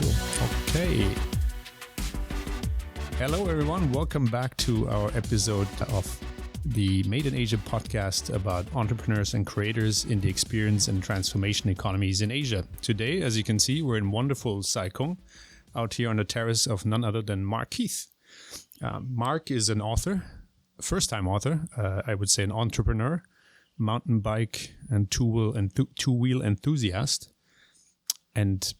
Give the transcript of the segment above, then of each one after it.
usual. Okay. Hello, everyone. Welcome back to our episode of the Made in Asia podcast about entrepreneurs and creators in the experience and transformation economies in Asia. Today, as you can see, we're in wonderful Saikong, out here on the terrace of none other than Mark Keith. Mark is an author, first-time author, I would say an entrepreneur, mountain bike and two-wheel enthusiast, and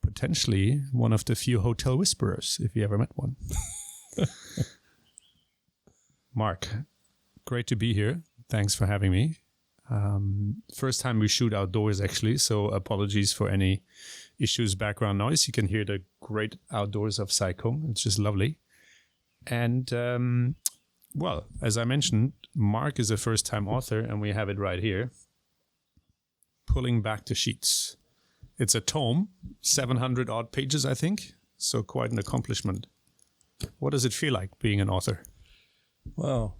potentially one of the few hotel whisperers, if you ever met one. Mark, great to be here. Thanks for having me. First time we shoot outdoors, actually, so apologies for any issues, background noise. You can hear the great outdoors of Saikong. It's just lovely. And, well, as I mentioned, Mark is a first-time author, and we have it right here. Pulling Back the Sheets. It's a tome, 700-odd pages, I think, so quite an accomplishment. What does it feel like being an author? Wow.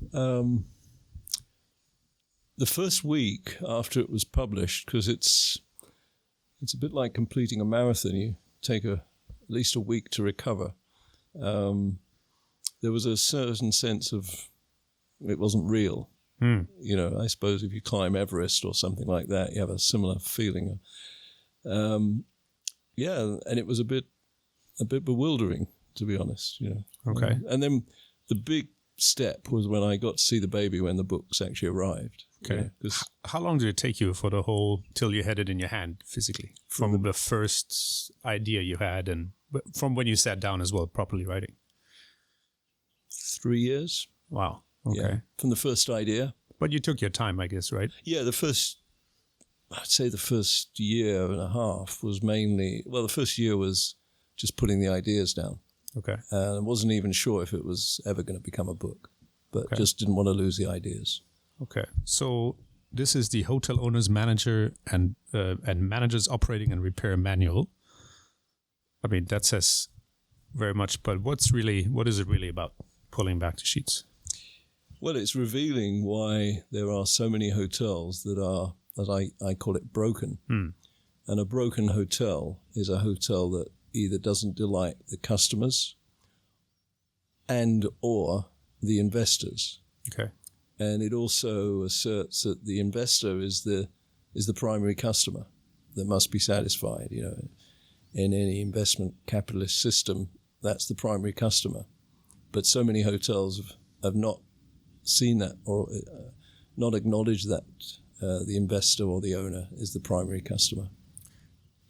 The first week after it was published, because it's a bit like completing a marathon, you take at least a week to recover. There was a certain sense of it wasn't real. You know, I suppose if you climb Everest or something like that, you have a similar feeling. Yeah, and it was a bit bewildering, to be honest. You know. Okay. And then the big step was when I got to see the baby when the books actually arrived. Okay. How long did it take you for the whole, till you had it in your hand physically? From the first idea you had and from when you sat down as well, properly writing? 3 years. Wow. Okay. Yeah, from the first idea. But you took your time, I guess, right? Yeah, I'd say the first year and a half was mainly, well, the first year was just putting the ideas down. Okay. And I wasn't even sure if it was ever going to become a book, but just didn't want to lose the ideas. Okay. So this is the Hotel Owner's Manager and Manager's Operating and Repair Manual. I mean, that says very much, but what is it really about, pulling back the sheets? Well, it's revealing why there are so many hotels that are, as I call it, broken. And a broken hotel is a hotel that either doesn't delight the customers and or the investors. Okay. And it also asserts that the investor is the primary customer that must be satisfied. You know, in any investment capitalist system, that's the primary customer. But so many hotels have not seen that or not acknowledged that the investor or the owner is the primary customer.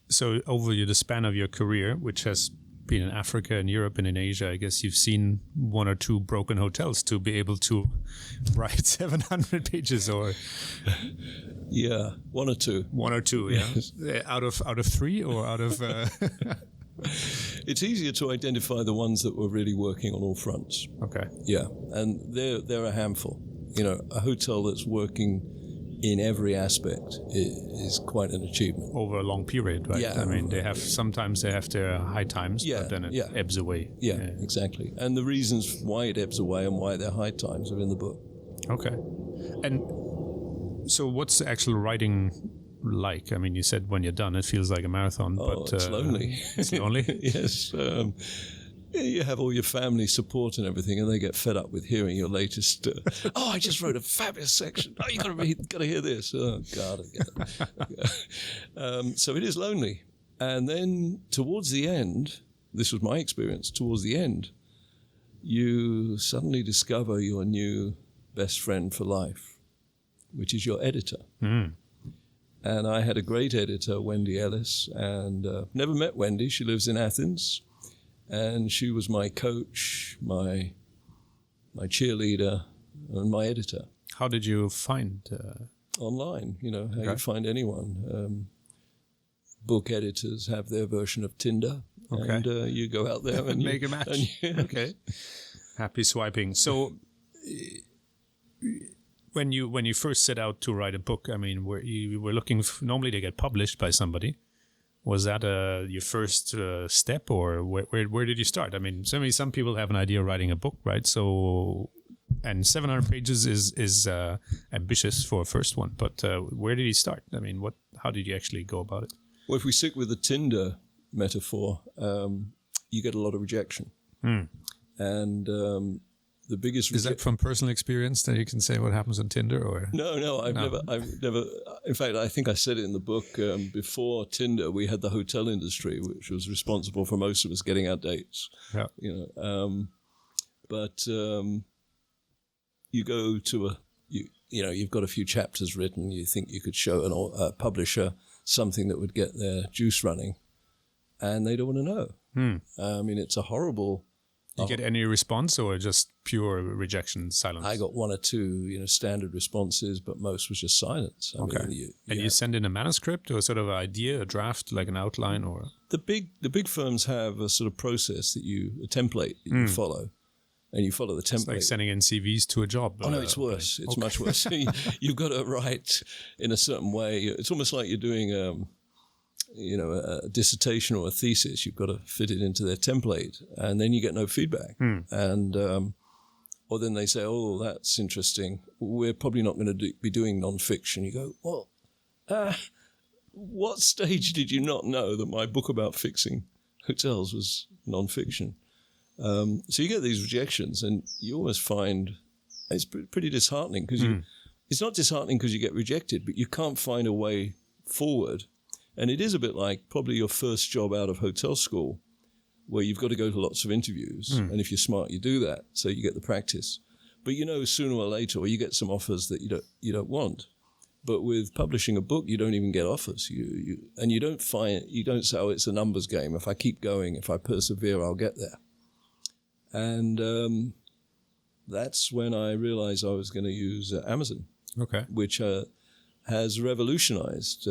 So over the span of your career, which has been in Africa and Europe and in Asia, I guess you've seen one or two broken hotels to be able to write 700 pages or... Yeah, one or two. One or two, yeah. Yes. Out of three or out of... It's easier to identify the ones that were really working on all fronts. Okay. Yeah, and they're a handful. You know, a hotel that's working in every aspect is quite an achievement. Over a long period, right? Yeah. I mean, sometimes they have their high times, but then it ebbs away. Yeah, exactly. And the reasons why it ebbs away and why they're high times are in the book. Okay. And so what's the actual writing like? I mean, you said when you're done, it feels like a marathon. But it's lonely. It's lonely? Yes. You have all your family support and everything, and they get fed up with hearing your latest. I just wrote a fabulous section. Oh, you got to hear this. Oh God, so it is lonely. And then towards the end, this was my experience. Towards the end, you suddenly discover your new best friend for life, which is your editor. And I had a great editor, Wendy Ellis, and never met Wendy. She lives in Athens. And she was my coach, my cheerleader, and my editor. How did you find? Online, you know, how you find anyone. Book editors have their version of Tinder, and you go out there and make a match. Okay, happy swiping. So, when you first set out to write a book, I mean, you were looking normally to get published by somebody. Was that your first step, or where did you start? I mean, some people have an idea of writing a book, right? So, and 700 pages is ambitious for a first one. But where did you start? I mean, how did you actually go about it? Well, if we stick with the Tinder metaphor, you get a lot of rejection. And the biggest is that from personal experience that you can say what happens on Tinder, or no, I've never. In fact, I think I said it in the book. Before Tinder, we had the hotel industry, which was responsible for most of us getting our dates. Yeah. But you go to you've got a few chapters written. You think you could show a publisher something that would get their juice running, and they don't want to know. I mean, it's a horrible. You get any response, or just pure rejection, silence? I got one or two, standard responses, but most was just silence. I mean, you send in a manuscript or sort of an idea, a draft, like an outline, or the big firms have a sort of process a template that you follow, and you follow the template. It's like sending in CVs to a job. Oh no, it's worse. It's much worse. You've got to write in a certain way. It's almost like you're doing a dissertation or a thesis. You've got to fit it into their template, and then you get no feedback. And or then they say, "Oh, that's interesting. We're probably not going to be doing nonfiction." You go, "Well, what stage did you not know that my book about fixing hotels was nonfiction?" So you get these rejections, and you almost find it's pretty disheartening because it's not disheartening because you get rejected, but you can't find a way forward. And it is a bit like probably your first job out of hotel school, where you've got to go to lots of interviews. And if you're smart, you do that, so you get the practice. But sooner or later, or you get some offers that you don't want. But with publishing a book, you don't even get offers. You don't say, "Oh, it's a numbers game. If I keep going, if I persevere, I'll get there." And that's when I realized I was going to use Amazon, which has revolutionized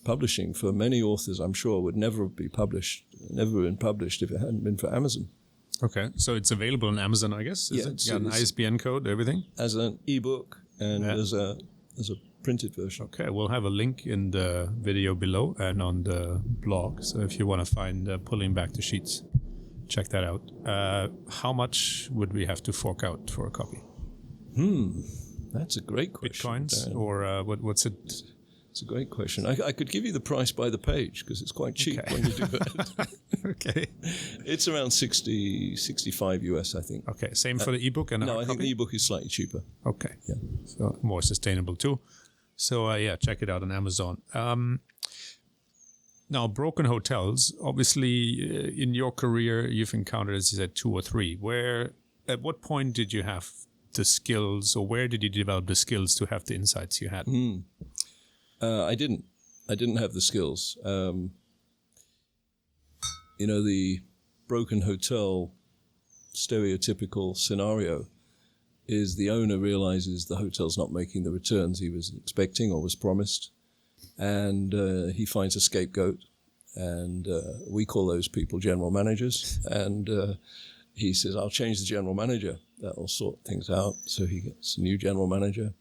publishing for many authors. I'm sure would never been published if it hadn't been for Amazon. Okay, so it's available on Amazon, I guess. Is it got an ISBN code, everything as an ebook and as a printed version. Okay, we'll have a link in the video below and on the blog. So if you want to find Pulling Back the Sheets, check that out. How much would we have to fork out for a copy? That's a great question. Bitcoins, or what's it? It's a great question. I could give you the price by the page because it's quite cheap when you do it. Okay. It's around 65 US, I think. Okay, same for the ebook and no, I think the ebook is slightly cheaper. Okay. Yeah. So more sustainable too. So check it out on Amazon. Now, broken hotels, obviously in your career, you've encountered, as you said, 2 or 3. At what point did you have the skills, or where did you develop the skills to have the insights you had? I didn't have the skills. The broken hotel stereotypical scenario is the owner realizes the hotel's not making the returns he was expecting or was promised, and he finds a scapegoat, and we call those people general managers, and he says, "I'll change the general manager. That'll sort things out." So he gets a new general manager,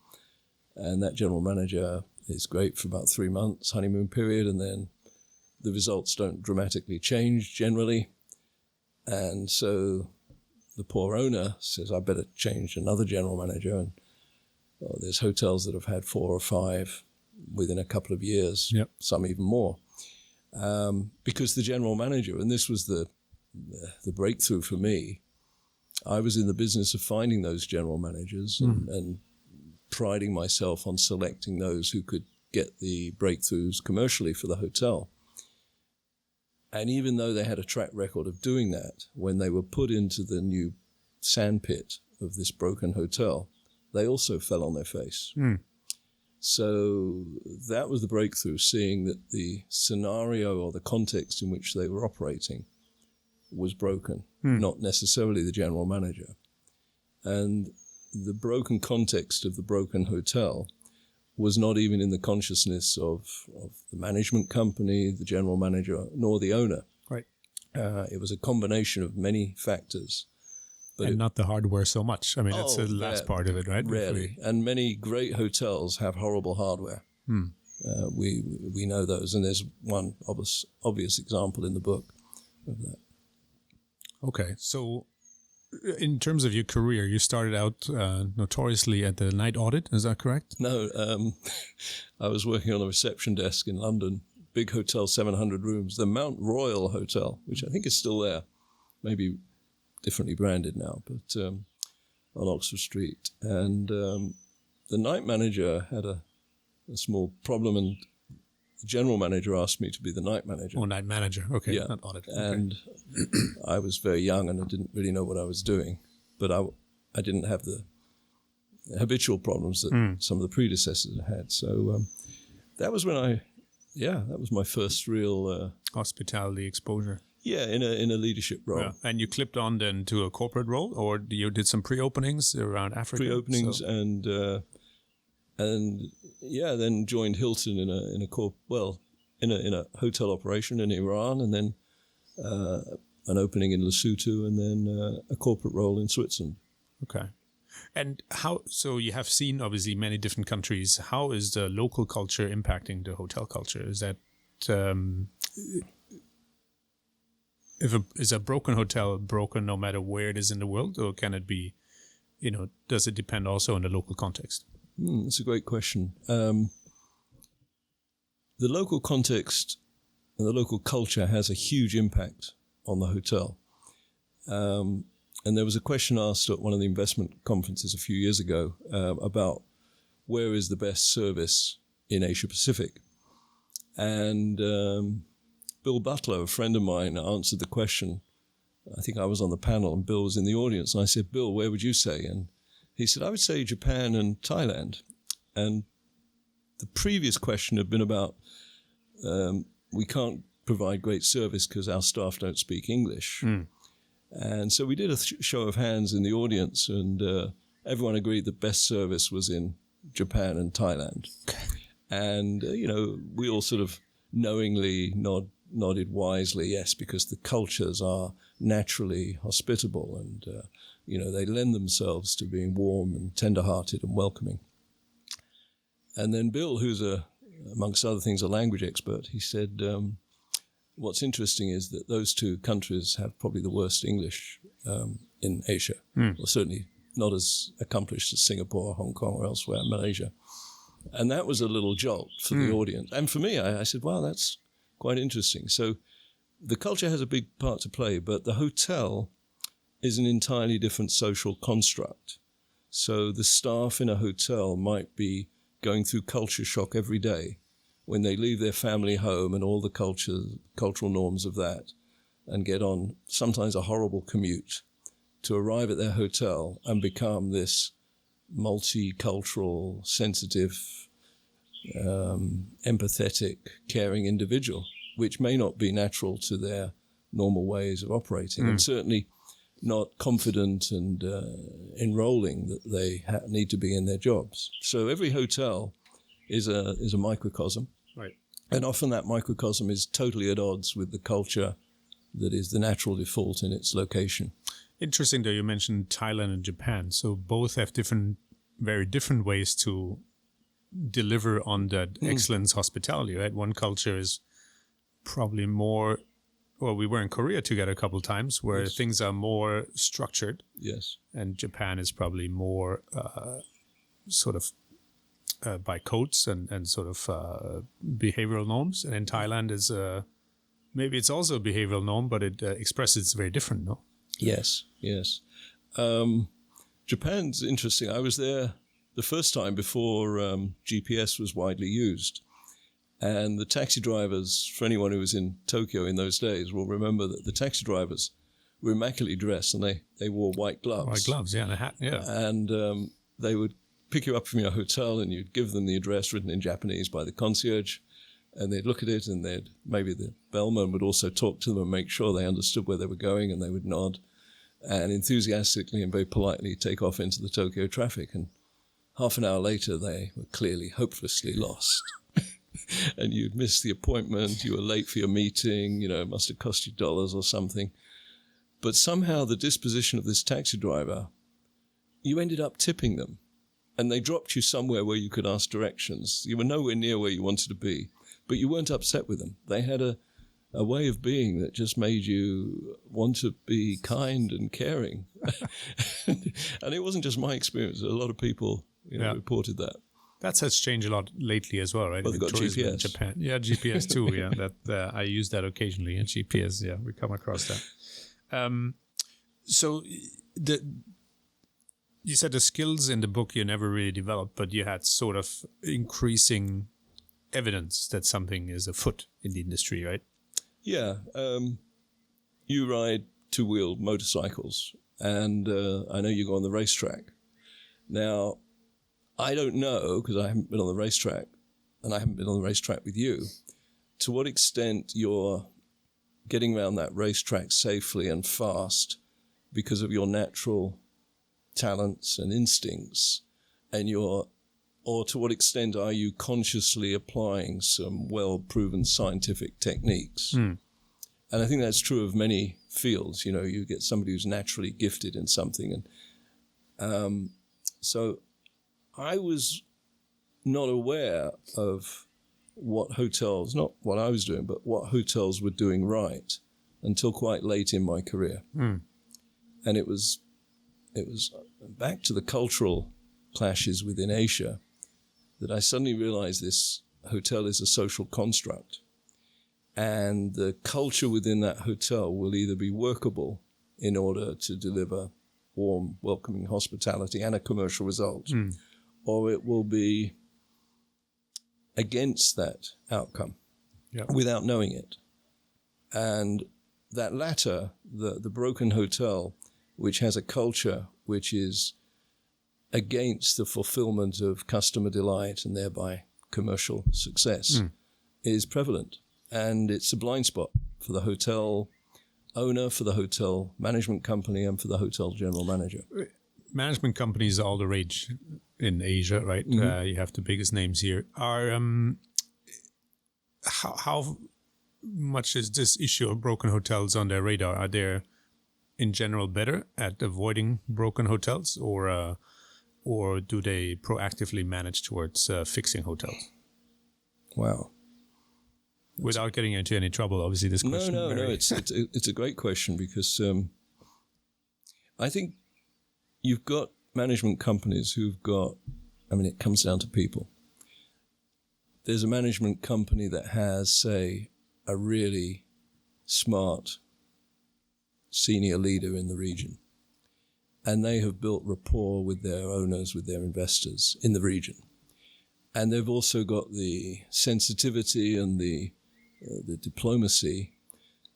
and that general manager is great for about 3 months, honeymoon period, and then the results don't dramatically change generally. And so the poor owner says, "I better change another general manager." And there's hotels that have had 4 or 5 within a couple of years, some even more. Because the general manager, and this was the breakthrough for me, I was in the business of finding those general managers and priding myself on selecting those who could get the breakthroughs commercially for the hotel. And even though they had a track record of doing that, when they were put into the new sandpit of this broken hotel, they also fell on their face. So that was the breakthrough, seeing that the scenario or the context in which they were operating was broken, not necessarily the general manager. And the broken context of the broken hotel was not even in the consciousness of the management company, the general manager, nor the owner. Right. It was a combination of many factors. But not the hardware so much. I mean, that's the last part of it, right? Rarely. And many great hotels have horrible hardware. We know those, and there's one obvious example in the book of that. Okay, so in terms of your career, you started out notoriously at the night audit, is that correct? No, I was working on a reception desk in London big hotel, 700 rooms, the Mount Royal Hotel, which I think is still there, maybe differently branded now, but on Oxford Street. And the night manager had a small problem, and the general manager asked me to be the night manager. Oh, night manager. Okay, yeah. Not audit. Okay. And I was very young and I didn't really know what I was doing, but I didn't have the habitual problems that some of the predecessors had. So that was when that was my first real hospitality exposure. Yeah, in a leadership role. Yeah. And you clipped on then to a corporate role, or you did some pre-openings around Africa? Pre-openings and then joined Hilton in a hotel operation in Iran, and then an opening in Lesotho, and then a corporate role in Switzerland. Okay. And so you have seen obviously many different countries. How is the local culture impacting the hotel culture? Is that is a broken hotel broken no matter where it is in the world, or can it be, does it depend also on the local context? That's a great question. The local context and the local culture has a huge impact on the hotel. And there was a question asked at one of the investment conferences a few years ago about where is the best service in Asia Pacific. And Bill Butler, a friend of mine, answered the question. I think I was on the panel and Bill was in the audience. And I said, Bill, where would you say? And he said, I would say Japan and Thailand. And the previous question had been about we can't provide great service because our staff don't speak English. And so we did a show of hands in the audience, and everyone agreed the best service was in Japan and Thailand. And, we all sort of knowingly nodded wisely, yes, because the cultures are naturally hospitable and, they lend themselves to being warm and tender-hearted and welcoming. And then Bill, who's amongst other things, a language expert, he said, what's interesting is that those two countries have probably the worst English in Asia, or certainly not as accomplished as Singapore, Hong Kong, or elsewhere, Malaysia. And that was a little jolt for the audience. And for me, I said, wow, that's quite interesting. So the culture has a big part to play, but the hotel is an entirely different social construct. So the staff in a hotel might be going through culture shock every day when they leave their family home and all the cultural norms of that, and get on sometimes a horrible commute to arrive at their hotel and become this multicultural, sensitive, empathetic, caring individual, which may not be natural to their normal ways of operating, and certainly not confident and enrolling that they need to be in their jobs. So every hotel is a microcosm. Right. And often that microcosm is totally at odds with the culture that is the natural default in its location. Interesting that you mentioned Thailand and Japan. So both have very different ways to deliver on that excellence hospitality, right? One culture is probably more, well, we were in Korea together a couple of times where things are more structured. Yes. And Japan is probably more sort of by codes and sort of behavioral norms. And in Thailand is maybe it's also a behavioral norm, but it expresses very different, no? Yes. Japan's interesting. I was there the first time before GPS was widely used. And the taxi drivers, for anyone who was in Tokyo in those days, will remember that the taxi drivers were immaculately dressed and they wore white gloves. White gloves, yeah, and a hat, yeah. And they would pick you up from your hotel and you'd give them the address written in Japanese by the concierge, and they'd look at it and maybe the bellman would also talk to them and make sure they understood where they were going, and they would nod and enthusiastically and very politely take off into the Tokyo traffic. And half an hour later, they were clearly hopelessly lost. And you'd missed the appointment, you were late for your meeting, it must have cost you dollars or something. But somehow the disposition of this taxi driver, you ended up tipping them. And they dropped you somewhere where you could ask directions. You were nowhere near where you wanted to be, but you weren't upset with them. They had a way of being that just made you want to be kind and caring. And it wasn't just my experience. A lot of people reported that. That has changed a lot lately as well, right? Well, they've got Tourism in GPS. Japan. Yeah, GPS too. Yeah, that I use that occasionally. And GPS, yeah, we come across that. So you said the skills in the book you never really developed, but you had sort of increasing evidence that something is afoot in the industry, right? Yeah. You ride two-wheeled motorcycles, and I know you go on the racetrack. Now, I don't know, because I haven't been on the racetrack, and I haven't been on the racetrack with you, to what extent you're getting around that racetrack safely and fast because of your natural talents and instincts, and or to what extent are you consciously applying some well-proven scientific techniques? And I think that's true of many fields. You know, you get somebody who's naturally gifted in something. And so I was not aware of what hotels, not what I was doing, but what hotels were doing right until quite late in my career. And it was back to the cultural clashes within Asia that I suddenly realized this hotel is a social construct. And the culture within that hotel will either be workable in order to deliver warm, welcoming hospitality and a commercial result, or it will be against that outcome without knowing it. And that latter, the broken hotel, which has a culture which is against the fulfillment of customer delight and thereby commercial success, is prevalent. And it's a blind spot for the hotel owner, for the hotel management company, and for the hotel general manager. Management companies are all the rage in Asia, right? You have the biggest names here. How much is this issue of broken hotels on their radar? Are they, in general, better at avoiding broken hotels, or do they proactively manage towards fixing hotels? Wow. Without getting into any trouble, obviously, this question. No. It's a great question, because I think you've got management companies who've got, I mean, it comes down to people. There's a management company that has, say, a really smart senior leader in the region, and they have built rapport with their owners, with their investors in the region. And they've also got the sensitivity and the diplomacy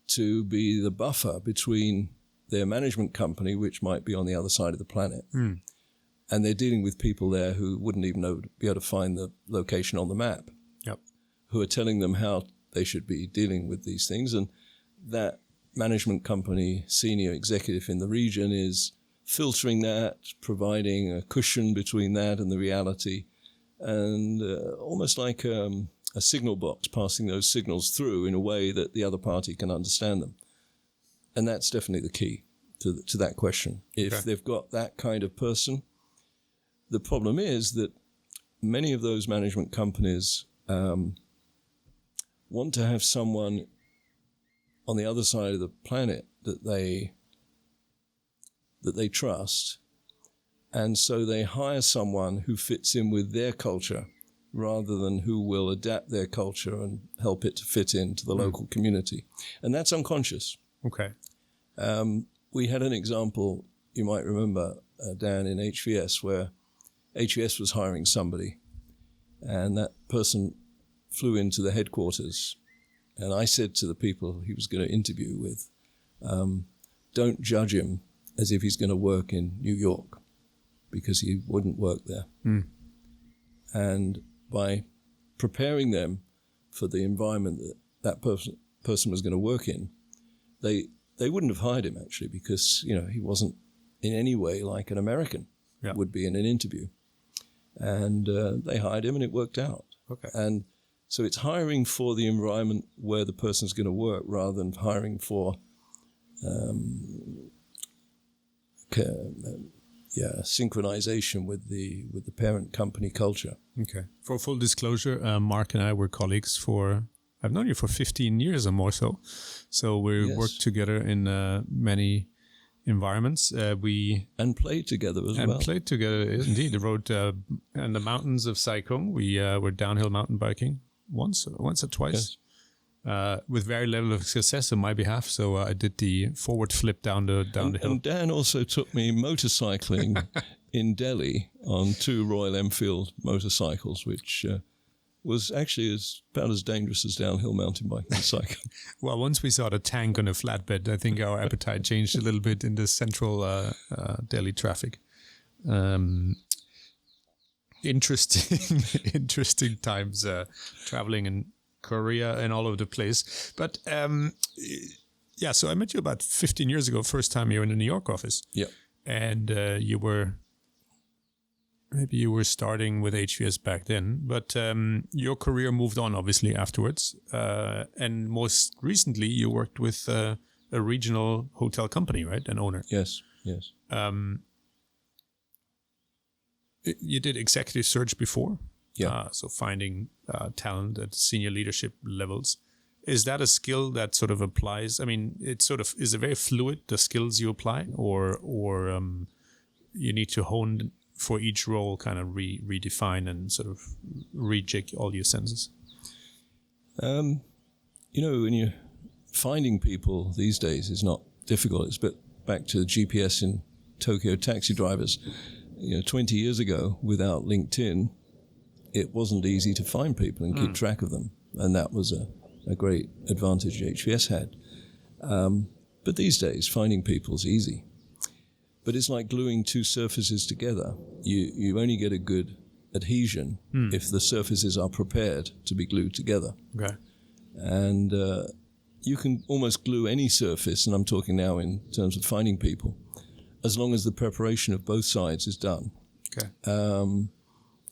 to be the buffer between their management company, which might be on the other side of the planet, and they're dealing with people there who wouldn't even be able to find the location on the map, who are telling them how they should be dealing with these things. And that management company senior executive in the region is filtering that, providing a cushion between that and the reality, and almost like a signal box, passing those signals through in a way that the other party can understand them. And that's definitely the key to that question. If they've got that kind of person, the problem is that many of those management companies want to have someone on the other side of the planet that they trust, and so they hire someone who fits in with their culture rather than who will adapt their culture and help it to fit into the local community. And that's unconscious. Okay. We had an example, you might remember, down in HVS, where HVS was hiring somebody, and that person flew into the headquarters. And I said to the people he was going to interview with, don't judge him as if he's going to work in New York, because he wouldn't work there. And by preparing them for the environment that person was going to work in, they wouldn't have hired him, actually, because, you know, he wasn't in any way like an American would be in an interview. And they hired him, and it worked out. Okay. And so it's hiring for the environment where the person's going to work, rather than hiring for synchronization with the parent company culture. Okay. For full disclosure, Mark and I were colleagues I've known you for 15 years or more so. So we worked together in many environments. And played together as well. And played together, indeed. Rode in the mountains of Saikong. We were downhill mountain biking once or twice, with very level of success on my behalf. So I did the forward flip down the hill. And Dan also took me motorcycling in Delhi on 2 Royal Enfield motorcycles, which was actually about as dangerous as downhill mountain biking and cycling. Well, once we saw the tank on a flatbed, I think our appetite changed a little bit in the central Delhi traffic. Interesting times traveling in Korea and all over the place. But so I met you about 15 years ago, first time you were in the New York office. Yeah. And maybe you were starting with HVS back then, but your career moved on obviously afterwards. And most recently you worked with a regional hotel company, right? An owner. Yes. You did executive search before. Yeah. So finding talent at senior leadership levels. Is that a skill that sort of applies? I mean, is it very fluid, the skills you apply, or you need to hone for each role, kind of redefine and sort of rejig all your senses? When you're finding people these days is not difficult. It's a bit back to the GPS in Tokyo taxi drivers. 20 years ago, without LinkedIn, it wasn't easy to find people and keep track of them. And that was a great advantage HVS had. But these days, finding people is easy. But it's like gluing 2 surfaces together. You only get a good adhesion if the surfaces are prepared to be glued together. Okay. And you can almost glue any surface, and I'm talking now in terms of finding people, as long as the preparation of both sides is done. Okay.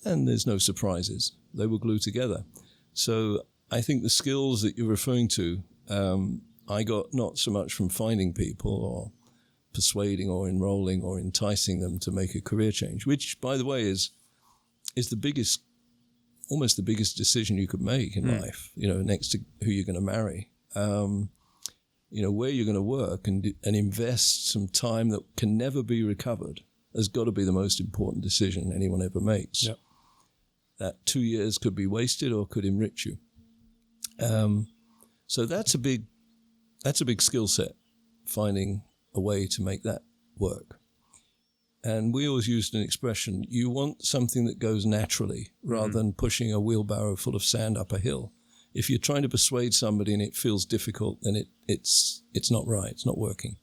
And there's no surprises. They will glue together. So I think the skills that you're referring to, I got not so much from finding people or persuading or enrolling or enticing them to make a career change, which, by the way, is almost the biggest decision you could make in life, next to who you're going to marry, where you're going to work and invest some time that can never be recovered has got to be the most important decision anyone ever makes. Yep. That 2 years could be wasted or could enrich you. So that's a big skill set, finding a way to make that work. And we always used an expression, you want something that goes naturally rather than pushing a wheelbarrow full of sand up a hill. If you're trying to persuade somebody and it feels difficult, then it's not right, it's not working.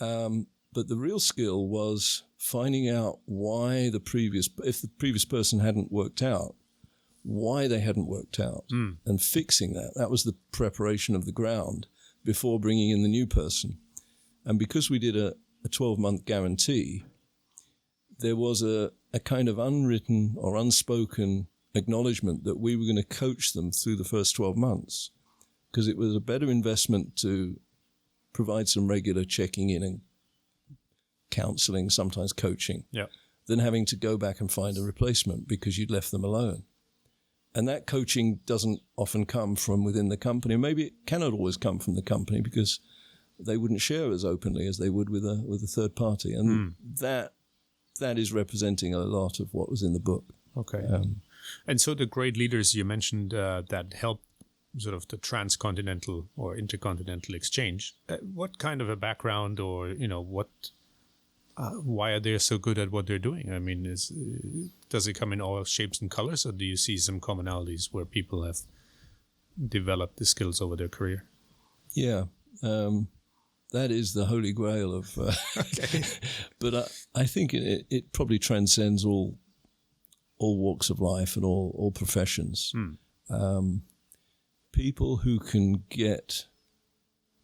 But the real skill was finding out why if the previous person hadn't worked out, why they hadn't worked out, and fixing that. That was the preparation of the ground before bringing in the new person. And because we did a 12-month guarantee, there was a kind of unwritten or unspoken acknowledgement that we were going to coach them through the first 12 months, because it was a better investment to provide some regular checking in and counseling, sometimes coaching, than having to go back and find a replacement because you'd left them alone. And that coaching doesn't often come from within the company. Maybe it cannot always come from the company because they wouldn't share as openly as they would with a third party. And that is representing a lot of what was in the book. Okay. And so the great leaders you mentioned that help sort of the transcontinental or intercontinental exchange, what kind of a background or, why are they so good at what they're doing? I mean, does it come in all shapes and colors, or do you see some commonalities where people have developed the skills over their career? Yeah, that is the holy grail of... Okay. But I think it probably transcends all walks of life and all professions. People who can get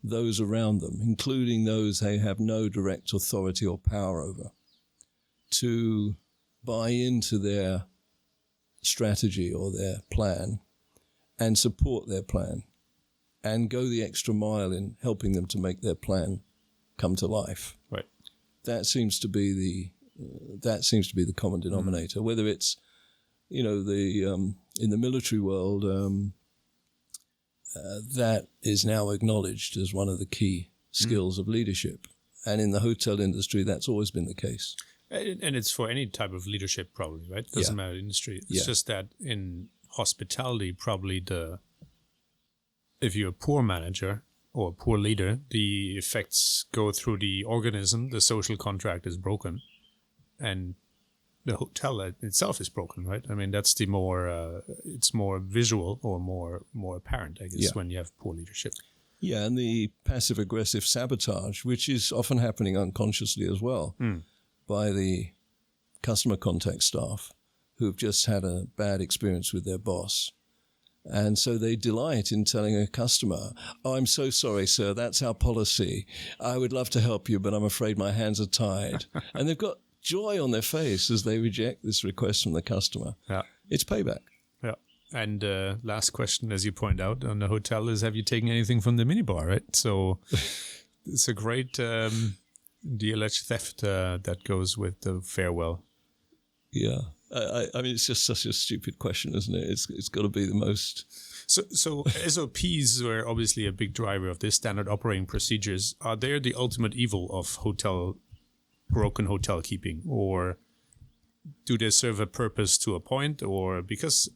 those around them, including those they have no direct authority or power over, to buy into their strategy or their plan and support their plan and go the extra mile in helping them to make their plan come to life. Right. That seems to be the common denominator. Whether it's, in the military world, that is now acknowledged as one of the key skills of leadership. And in the hotel industry, that's always been the case. And it's for any type of leadership, probably, right? Doesn't matter industry. It's just that in hospitality, probably if you're a poor manager or a poor leader, the effects go through the organism. The social contract is broken, and the hotel itself is broken, right? I mean, that's the more it's more visual or more apparent, I guess, when you have poor leadership. Yeah, and the passive-aggressive sabotage, which is often happening unconsciously as well by the customer contact staff who've just had a bad experience with their boss. And so they delight in telling a customer, "Oh, I'm so sorry, sir, that's our policy. I would love to help you, but I'm afraid my hands are tied." And they've got joy on their face as they reject this request from the customer. Yeah. It's payback. Yeah. And last question, as you point out, on the hotel is, have you taken anything from the minibar, right? So it's a great the alleged theft that goes with the farewell. Yeah. I mean, it's just such a stupid question, isn't it? It's got to be the most... So SOPs were obviously a big driver of this, standard operating procedures. Are they the ultimate evil of broken hotel keeping? Or do they serve a purpose to a point? Or because,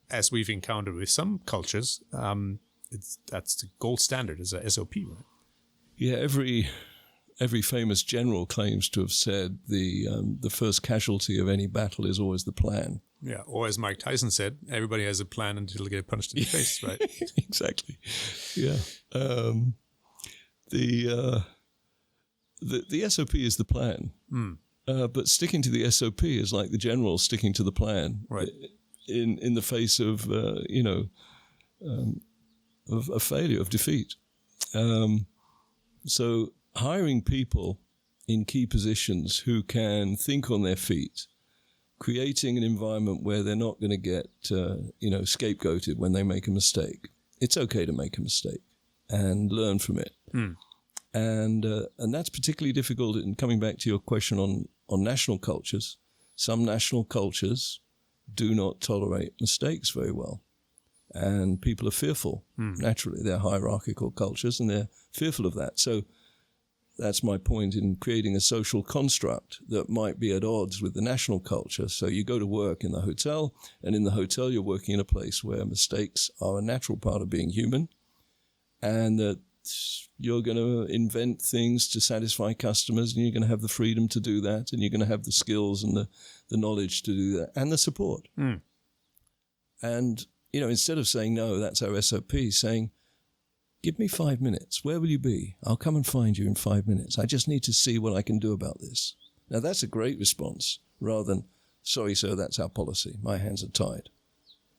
as we've encountered with some cultures, that's the gold standard as a SOP, right? Yeah, every famous general claims to have said the first casualty of any battle is always the plan. Yeah, or as Mike Tyson said, everybody has a plan until they get punched in the face, right? Exactly. Yeah. The SOP is the plan, but sticking to the SOP is like the general sticking to the plan, right? In the face of of a failure, of defeat. So hiring people in key positions who can think on their feet, creating an environment where they're not going to get, scapegoated when they make a mistake. It's okay to make a mistake and learn from it. And that's particularly difficult in coming back to your question on national cultures. Some national cultures do not tolerate mistakes very well. And people are fearful, naturally. They're hierarchical cultures and they're fearful of that. So that's my point in creating a social construct that might be at odds with the national culture. So you go to work in the hotel, and in the hotel you're working in a place where mistakes are a natural part of being human, and that you're going to invent things to satisfy customers, and you're going to have the freedom to do that, and you're going to have the skills and the knowledge to do that, and the support. And, instead of saying, no, that's our SOP, saying, give me 5 minutes. Where will you be? I'll come and find you in 5 minutes. I just need to see what I can do about this. Now, that's a great response, rather than, sorry, sir, that's our policy. My hands are tied.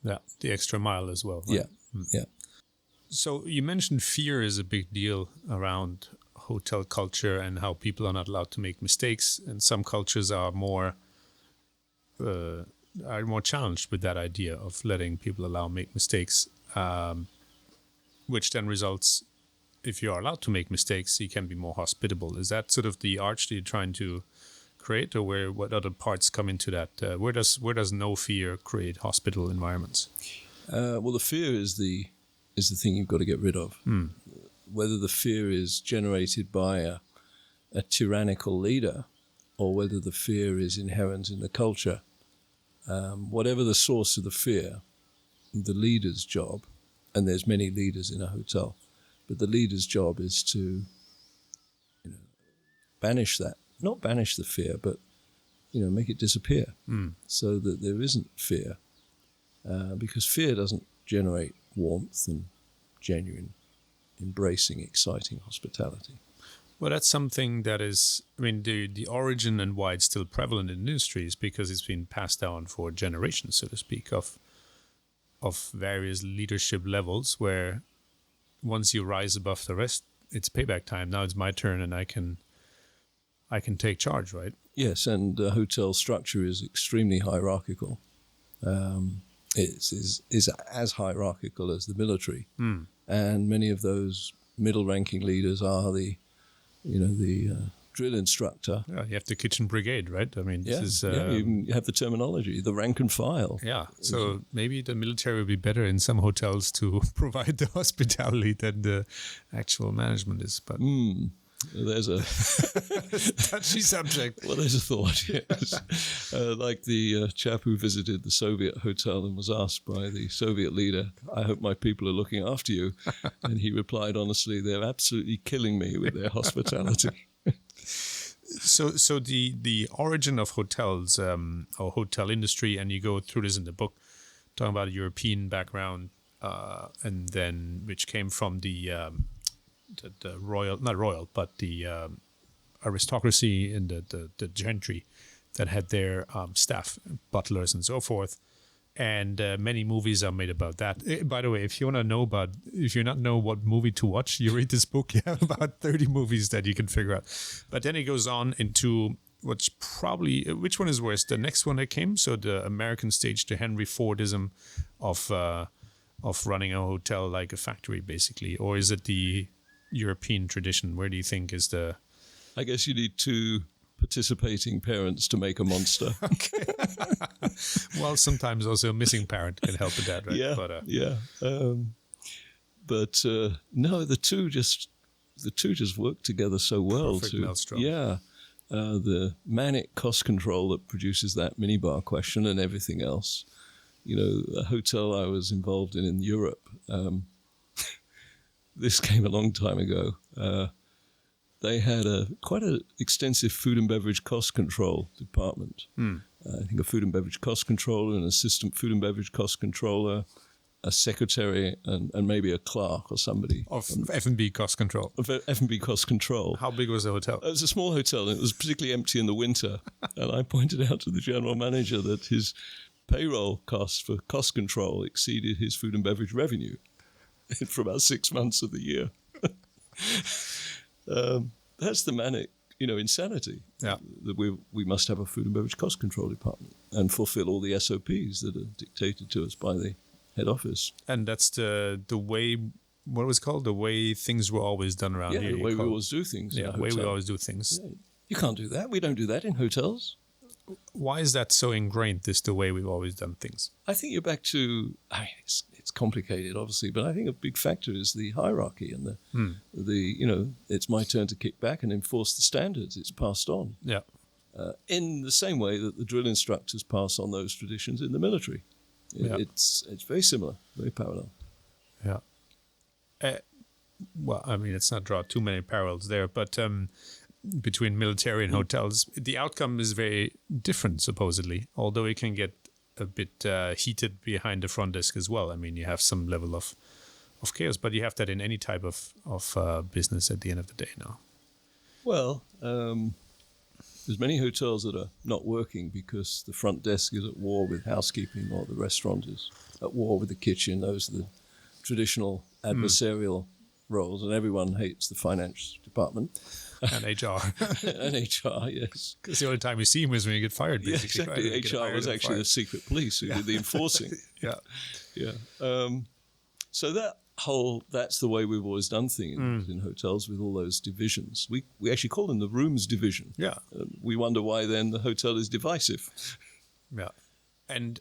Yeah, the extra mile as well. Right? Yeah. So you mentioned fear is a big deal around hotel culture and how people are not allowed to make mistakes. And some cultures are more challenged with that idea of letting people make mistakes. Which then results, if you are allowed to make mistakes, you can be more hospitable. Is that sort of the arch that you're trying to create, or what other parts come into that? Where does no fear create hospitable environments? Well, the fear is the thing you've got to get rid of. Whether the fear is generated by a tyrannical leader, or whether the fear is inherent in the culture, whatever the source of the fear, the leader's job. And there's many leaders in a hotel, but the leader's job is to, banish that. Not banish the fear, but, make it disappear so that there isn't fear. Because fear doesn't generate warmth and genuine, embracing, exciting hospitality. Well, that's something that is, the origin and why it's still prevalent in industry is because it's been passed down for generations, so to speak, of various leadership levels, where once you rise above the rest, it's payback time. Now it's my turn, and I can take charge, right? Yes, and the hotel structure is extremely hierarchical. It's as hierarchical as the military, and many of those middle-ranking leaders are the drill instructor. Yeah, you have the kitchen brigade, right? You have the terminology, the rank and file. Yeah, so maybe the military would be better in some hotels to provide the hospitality than the actual management is. But There's a touchy subject. Well, there's a thought, yes. Like the chap who visited the Soviet hotel and was asked by the Soviet leader, I hope my people are looking after you. And he replied, honestly, they're absolutely killing me with their hospitality. So the origin of hotels or hotel industry, and you go through this in the book, talking about a European background, and then which came from the royal, not royal, but the aristocracy and the gentry that had their staff, butlers and so forth. And many movies are made about that. By the way, if you not know what movie to watch, you read this book. You have about 30 movies that you can figure out. But then it goes on into which one is worse? The next one that came, so the American stage, the Henry Fordism of running a hotel like a factory, basically, or is it the European tradition? Where do you think is the? I guess you need two participating parents to make a monster. Okay. Well, sometimes also a missing parent can help with that, right? Yeah, but no, the two just work together so well. Perfect maelstrom. Yeah, the manic cost control that produces that minibar question and everything else. You know, a hotel I was involved in Europe. This came a long time ago. They had quite an extensive food and beverage cost control department. I think a food and beverage cost controller, an assistant food and beverage cost controller, a secretary, and maybe a clerk or somebody. Of F&B cost control. Of F&B cost control. How big was the hotel? It was a small hotel, and it was particularly empty in the winter. And I pointed out to the general manager that his payroll costs for cost control exceeded his food and beverage revenue for about 6 months of the year. That's the manic, insanity. Yeah. That we must have a food and beverage cost control department and fulfill all the SOPs that are dictated to us by the head office. And that's the way, what was it called? The way things were always done around here. Yeah, the way we always do things. Yeah, the way we always do things. Yeah. You can't do that. We don't do that in hotels. Why is that so ingrained, the way we've always done things? I think you're back to, it's complicated, obviously, but I think a big factor is the hierarchy and it's my turn to kick back and enforce the standards. It's passed on. Yeah. In the same way that the drill instructors pass on those traditions in the military. Yeah. It's very similar, very parallel. Yeah. Well, I mean, let's not draw too many parallels there, but between military and hotels, the outcome is very different, supposedly, although it can get a bit heated behind the front desk as well. I mean, you have some level of chaos, but you have that in any type of business at the end of the day now. Well, there's many hotels that are not working because the front desk is at war with housekeeping, or the restaurant is at war with the kitchen. Those are the traditional adversarial roles, and everyone hates the finance department. And HR. And HR, yes. Because the only time you see him is when you get fired, basically. Yeah, exactly. Right? HR was actually the secret police who did the enforcing. Yeah. So that's the way we've always done things in hotels, with all those divisions. We actually call them the rooms division. Yeah. We wonder why then the hotel is divisive. Yeah. And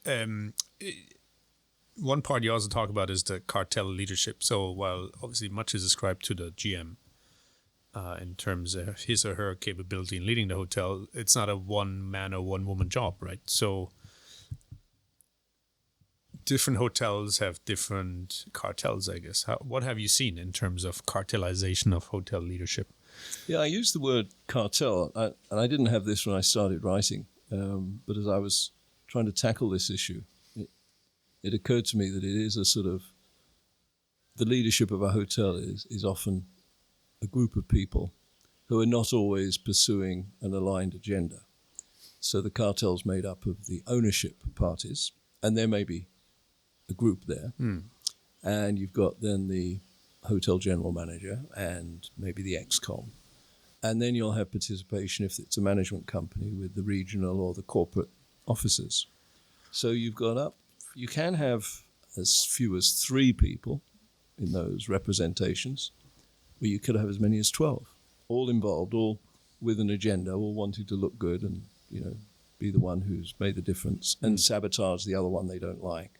one part you also talk about is the cartel leadership. So while obviously much is ascribed to the GM in terms of his or her capability in leading the hotel, it's not a one man or one woman job, right? So different hotels have different cartels, I guess. What have you seen in terms of cartelization of hotel leadership? Yeah, I used the word cartel, and I didn't have this when I started writing, but as I was trying to tackle this issue, it occurred to me that it is a sort of, the leadership of a hotel is often a group of people who are not always pursuing an aligned agenda. So the cartel's made up of the ownership parties, and there may be a group there. And you've got then the hotel general manager and maybe the ex-com. And then you'll have participation, if it's a management company, with the regional or the corporate officers. So you can have as few as 3 people in those representations, but you could have as many as 12, all involved, all with an agenda, all wanting to look good and, be the one who's made the difference and sabotage the other one they don't like.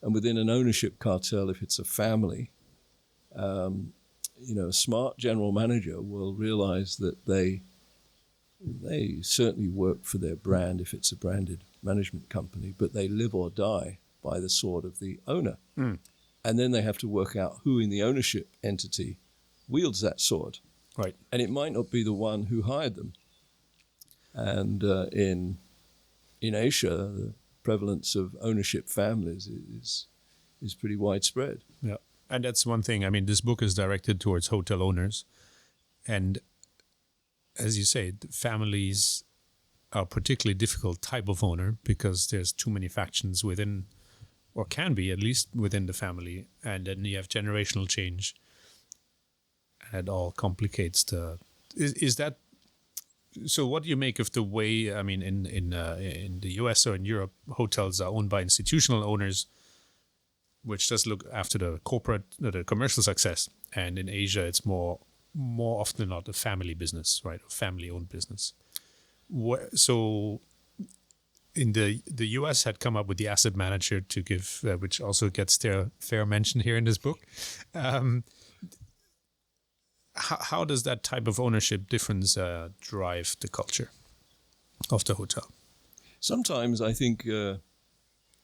And within an ownership cartel, if it's a family, a smart general manager will realize that they certainly work for their brand if it's a branded management company, but they live or die by the sword of the owner. And then they have to work out who in the ownership entity wields that sword. Right. And it might not be the one who hired them. And in Asia, the prevalence of ownership families is pretty widespread. Yeah. And that's one thing. I mean, this book is directed towards hotel owners. And as you say, families are a particularly difficult type of owner because there's too many factions within, or can be at least within the family. And then you have generational change. And it all complicates the... Is that... So what do you make of the way, I mean, in the US or in Europe, hotels are owned by institutional owners, which does look after the the commercial success. And in Asia, it's more often than not a family business, right? A family-owned business. So in the US had come up with the asset manager to give, which also gets their fair mention here in this book. How does that type of ownership difference drive the culture of the hotel? Sometimes I think a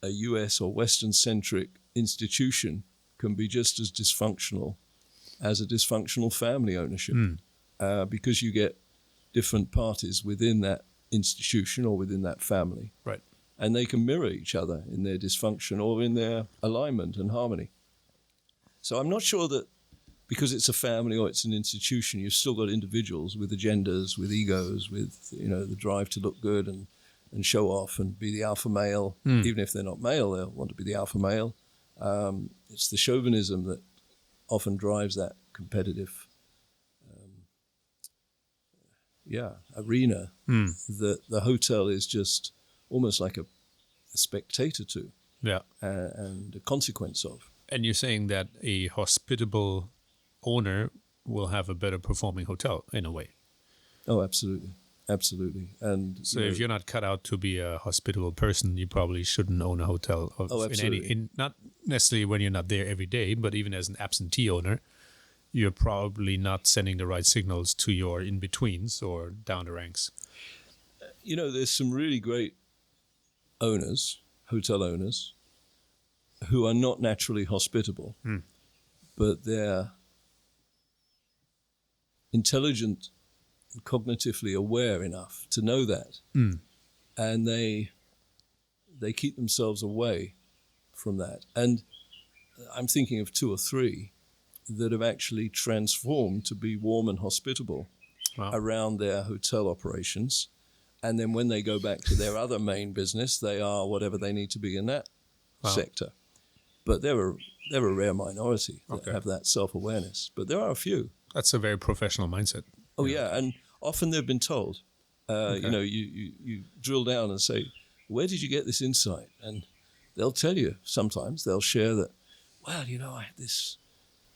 US or Western-centric institution can be just as dysfunctional as a dysfunctional family ownership because you get different parties within that institution or within that family. Right. And they can mirror each other in their dysfunction or in their alignment and harmony. So I'm not sure that because it's a family or it's an institution, you've still got individuals with agendas, with egos, with the drive to look good and show off and be the alpha male. Even if they're not male, they'll want to be the alpha male. It's the chauvinism that often drives that competitive arena that the hotel is just almost like a spectator to and a consequence of. And you're saying that a hospitable owner will have a better performing hotel in a way. Oh, absolutely. Absolutely. And so if you're not cut out to be a hospitable person, you probably shouldn't own a hotel. Absolutely. Not necessarily when you're not there every day, but even as an absentee owner, you're probably not sending the right signals to your in-betweens or down the ranks. There's some really great owners, hotel owners, who are not naturally hospitable, but they're intelligent and cognitively aware enough to know that. And they keep themselves away from that. And I'm thinking of 2 or 3 that have actually transformed to be warm and hospitable around their hotel operations. And then when they go back to their other main business, they are whatever they need to be in that sector. But they're a rare minority that have that self-awareness. But there are a few. That's a very professional mindset. Oh, yeah. And often they've been told, you drill down and say, where did you get this insight? And they'll tell you sometimes. They'll share that, well,